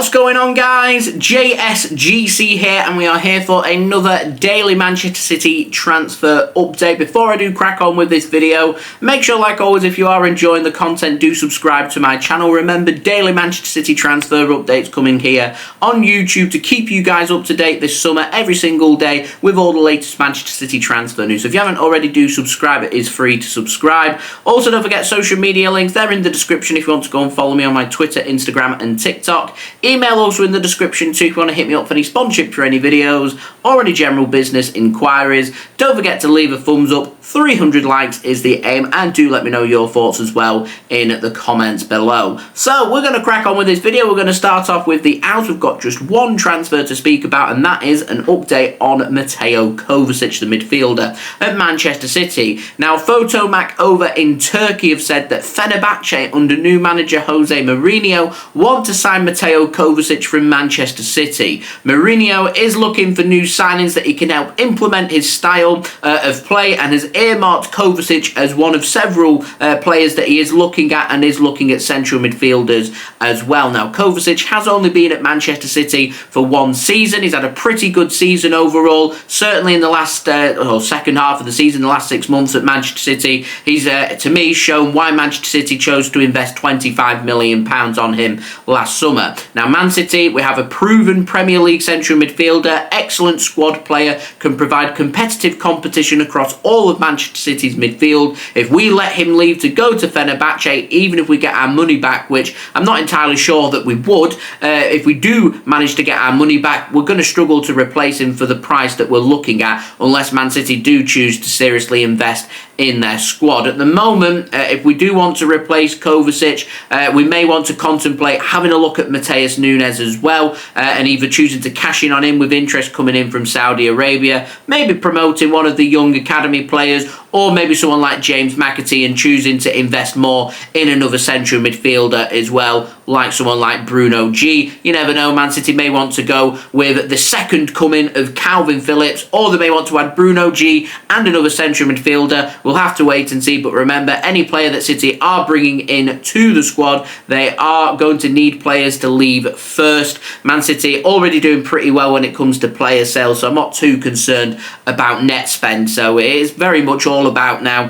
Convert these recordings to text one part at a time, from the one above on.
What's going on, guys? JSGC here, and we are here for another daily Manchester City transfer update. Before I do crack on with this video, make sure, like always, if you are enjoying the content, do subscribe to my channel. Remember, daily Manchester City transfer updates coming here on YouTube to keep you guys up to date this summer, every single day, with all the latest Manchester City transfer news. So if you haven't already, do subscribe. It is free to subscribe. Also, don't forget social media links. They're in the description if you want to go and follow me on my Twitter, Instagram, and TikTok. Email also in the description too if you want to hit me up for any sponsorship for any videos or any general business inquiries. Don't forget to leave a thumbs up. 300 likes is the aim, and do let me know your thoughts as well in the comments below. So we're going to crack on with this video. We're going to start off with the out. We've got just one transfer to speak about, and that is an update on Mateo Kovacic, the midfielder at Manchester City. Now, Fotomac over in Turkey have said that Fenerbahce, under new manager Jose Mourinho, want to sign Mateo Kovacic from Manchester City. Mourinho is looking for new signings that he can help implement his style of play, and has earmarked Kovacic as one of several players that he is looking at, and is looking at central midfielders as well. Now, Kovacic has only been at Manchester City for one season. He's had a pretty good season overall, certainly in the last second half of the season, the last 6 months at Manchester City. He's, to me, shown why Manchester City chose to invest £25 million on him last summer. Now, Man City, we have a proven Premier League central midfielder, excellent squad player, can provide competitive competition across all of Manchester City's midfield. If we let him leave to go to Fenerbahce, even if we get our money back, which I'm not entirely sure that we would, if we do manage to get our money back, we're going to struggle to replace him for the price that we're looking at, unless Man City do choose to seriously invest in their squad. At the moment, if we do want to replace Kovacic, we may want to contemplate having a look at Matheus Nunes as well, and either choosing to cash in on him with interest coming in from Saudi Arabia, maybe promoting one of the young academy players, or maybe someone like James McAtee, and choosing to invest more in another central midfielder as well, like someone like Bruno G. You never know, Man City may want to go with the second coming of Calvin Phillips, or they may want to add Bruno G and another central midfielder. We'll have to wait and see, but remember, any player that City are bringing in to the squad, they are going to need players to leave first. Man City already doing pretty well when it comes to player sales, so I'm not too concerned about net spend. So it is very much all about now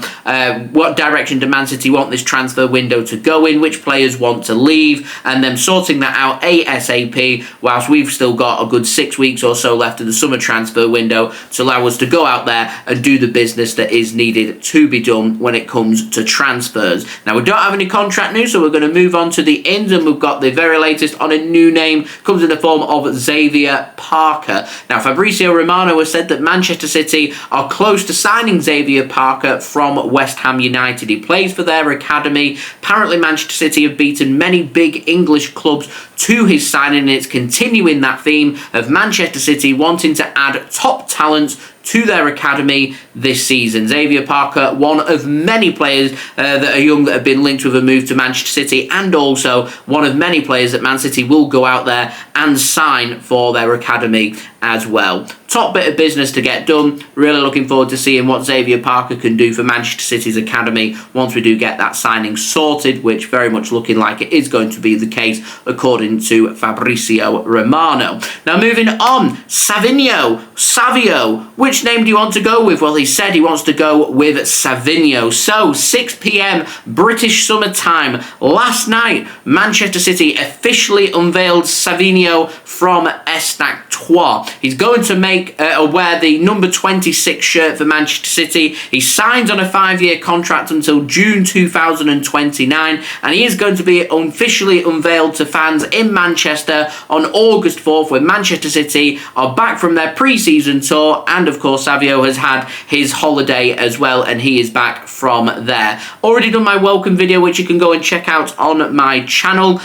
what direction do Man City want this transfer window to go in, which players want to leave, and then sorting that out ASAP, whilst we've still got a good 6 weeks or so left of the summer transfer window to allow us to go out there and do the business that is needed to be done when it comes to transfers. Now, we don't have any contract news, so we're going to move on to the ins, and we've got the very latest on a new name, comes in the form of Xavier Parker. Now, Fabrizio Romano has said that Manchester City are close to signing Xavier Parker from West Ham United. He plays for their academy. Apparently, Manchester City have beaten many big English clubs to his signing, and it's continuing that theme of Manchester City wanting to add top talents to their academy this season. Xavier Parker, one of many players that are young that have been linked with a move to Manchester City, and also one of many players that Man City will go out there and sign for their academy as well. Top bit of business to get done. Really looking forward to seeing what Xavier Parker can do for Manchester City's academy once we do get that signing sorted, which very much looking like it is going to be the case according to Fabrizio Romano. Now, moving on, Savio, which name do you want to go with? Well, he said he wants to go with Savinho. So, 6 p.m. British summer time. Last night, Manchester City officially unveiled Savinho from ESTAC Troyes. He's going to wear the number 26 shirt for Manchester City. He signs on a 5-year contract until June 2029, and he is going to be officially unveiled to fans in Manchester on August 4th, when Manchester City are back from their pre-season tour, and of course Savio has had his holiday as well, and he is back from there. Already done my welcome video, which you can go and check out on my channel.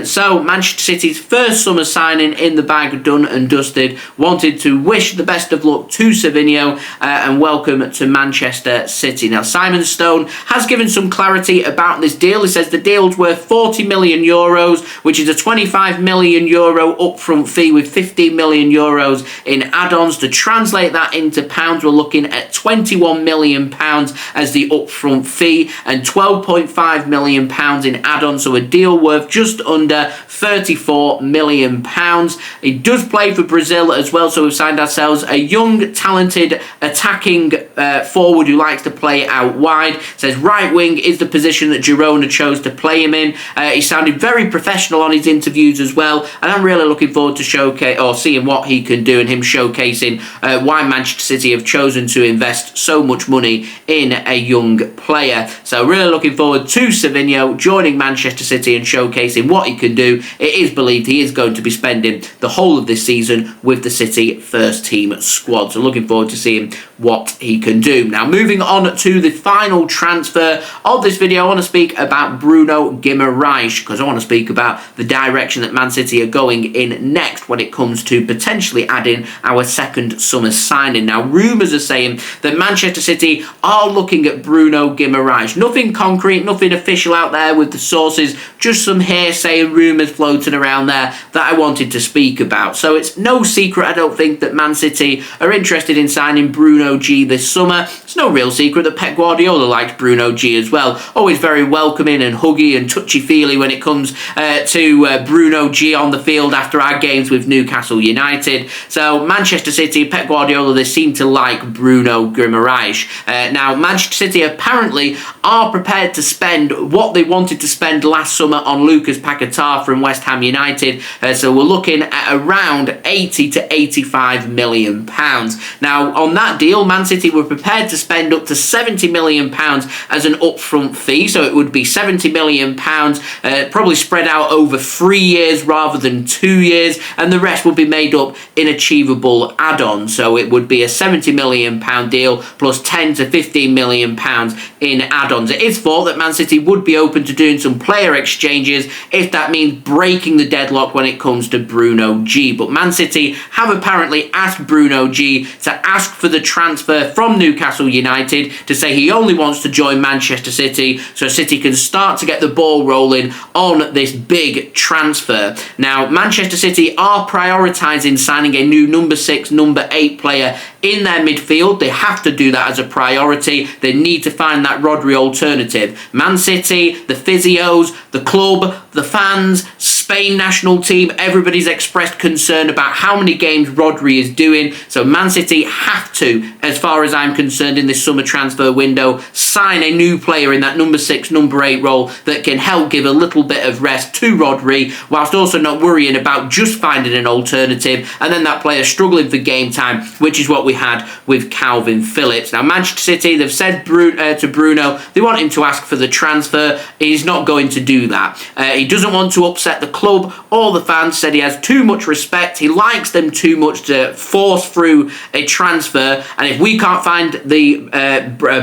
So Manchester City's first summer signing in the bag, done and and dusted. Wanted to wish the best of luck to Savinho and welcome to Manchester City. Now, Simon Stone has given some clarity about this deal. He says the deal's worth 40 million euros, which is a 25 million euro upfront fee with 15 million euros in add-ons. To translate that into pounds, we're looking at 21 million pounds as the upfront fee and 12.5 million pounds in add-ons, so a deal worth just under 34 million pounds. He does play for Brazil as well, so we've signed ourselves a young, talented, attacking forward who likes to play out wide. Says right wing is the position that Girona chose to play him in. He sounded very professional on his interviews as well, and I'm really looking forward to seeing what he can do and him showcasing why Manchester City have chosen to invest so much money in a young player. So really looking forward to Savinho joining Manchester City and showcasing what he can do. It is believed he is going to be spending the whole of this season with the City first team squad. So looking forward to seeing what he can do. Now, moving on to the final transfer of this video, I want to speak about Bruno Guimaraes, because I want to speak about the direction that Man City are going in next when it comes to potentially adding our second summer signing. Now, rumours are saying that Manchester City are looking at Bruno Guimaraes. Nothing concrete, nothing official out there with the sources, just some hearsay and rumours floating around there that I wanted to speak about. So it's no secret, I don't think, that Man City are interested in signing Bruno G this summer. It's no real secret that Pep Guardiola likes Bruno G as well. Always very welcoming and huggy and touchy-feely when it comes to Bruno G on the field after our games with Newcastle United. So Manchester City, Pep Guardiola, they seem to like Bruno Guimaraes. Now, Manchester City apparently are prepared to spend what they wanted to spend last summer on Lucas Paquetá from West Ham United. So we're looking at around 80 to 85 million pounds. Now, on that deal, Man City were prepared to spend up to 70 million pounds as an upfront fee. So it would be 70 million pounds, probably spread out over 3 years rather than 2 years, and the rest would be made up in achievable add-ons. So it would be a 70 million pound deal plus 10 to 15 million pounds in add-ons. It is thought that Man City would be open to doing some player exchanges if that means breaking the deadlock when it comes to Bruno G. But Man City have apparently asked Bruno G to ask for the transfer from Newcastle United, to say he only wants to join Manchester City so City can start to get the ball rolling on this big transfer. Now, Manchester City are prioritising signing a new number 6, number 8 player in their midfield. They have to do that as a priority. They need to find that Rodri alternative. Man City, the physios, the club, the fans, Spain national team, everybody's expressed concern about how many games Rodri is doing. So Man City have to, as far as I'm concerned, in this summer transfer window, sign a new player in that number 6, number 8 role that can help give a little bit of rest to Rodri, whilst also not worrying about just finding an alternative and then that player struggling for game time, which is what we had with Calvin Phillips. Now, Manchester City, they've said to Bruno they want him to ask for the transfer. He's not going to do that. He doesn't want to upset the club or the fans. Said he has too much respect. He likes them too much to force through a transfer, and if we can't find the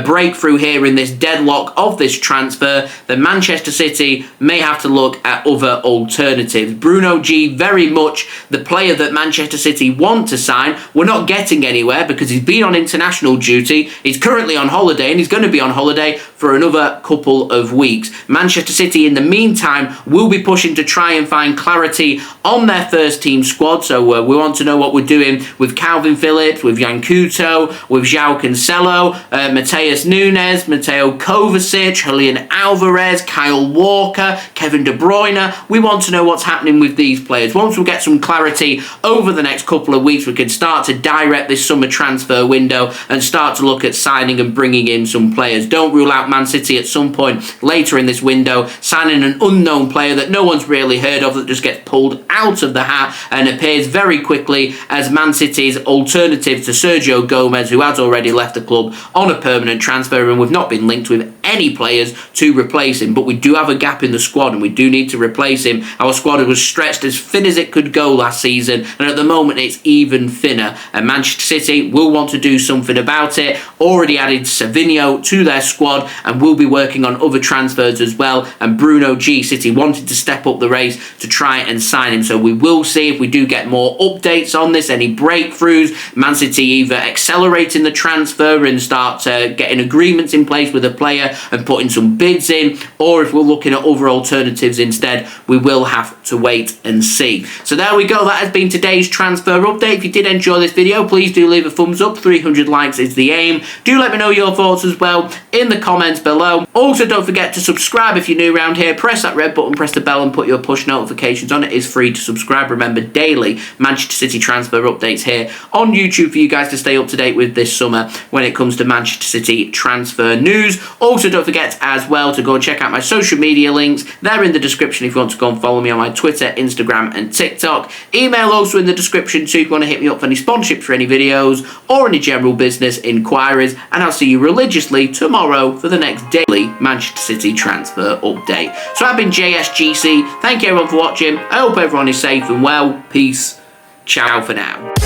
breakthrough here in this deadlock of this transfer, then Manchester City may have to look at other alternatives. Bruno G, very much the player that Manchester City want to sign. We're not getting anywhere because he's been on international duty. He's currently on holiday, and he's going to be on holiday for another couple of weeks. Manchester City, in the meantime, will be pushing to try and find clarity on their first team squad. So we want to know what we're doing with Calvin Phillips, with Jan Couto, with João Cancelo, Mateus Nunes, Mateo Kovacic, Julian Alvarez, Kyle Walker, Kevin De Bruyne. We want to know what's happening with these players. Once we get some clarity over the next couple of weeks, we can start to direct this summer transfer window and start to look at signing and bringing in some players. Don't rule out Man City at some point later in this window signing an unknown player that no one's really heard of, that just gets pulled out of the hat and appears very quickly as Man City's alternative to Sergio Gomez, who has already left the club on a permanent transfer, and we've not been linked with any players to replace him. But we do have a gap in the squad and we do need to replace him. Our squad was stretched as thin as it could go last season, and at the moment it's even thinner, and Manchester City will want to do something about it. Already added Savinho to their squad and will be working on other transfers as well, and Bruno G, City wanted to step up the race to try and sign him. So we will see if we do get more updates on this, any breakthroughs, Man City either accelerating the transfer and start getting agreements in place with a player and putting some bids in, or if we're looking at other alternatives instead. We will have to wait and see. So there we go, that has been today's transfer update. If you did enjoy this video, please do leave a thumbs up. 300 likes is the aim. Do let me know your thoughts as well in the comments below. Also, don't forget to subscribe if you're new around here. Press that red button, press the bell and put your push notifications on. It is free to subscribe. Remember, daily Manchester City transfer updates here on YouTube for you guys to stay up to date with this summer when it comes to Manchester City transfer news. Also, don't forget as well to go and check out my social media links. They're in the description if you want to go and follow me on my Twitter, Instagram and TikTok. Email also in the description too if you want to hit me up for any sponsorships for any videos or any general business inquiries. And I'll see you religiously tomorrow for the next daily Manchester City transfer update. So I've been JSGC. Thank you everyone for watching. I hope everyone is safe and well. Peace. Ciao for now.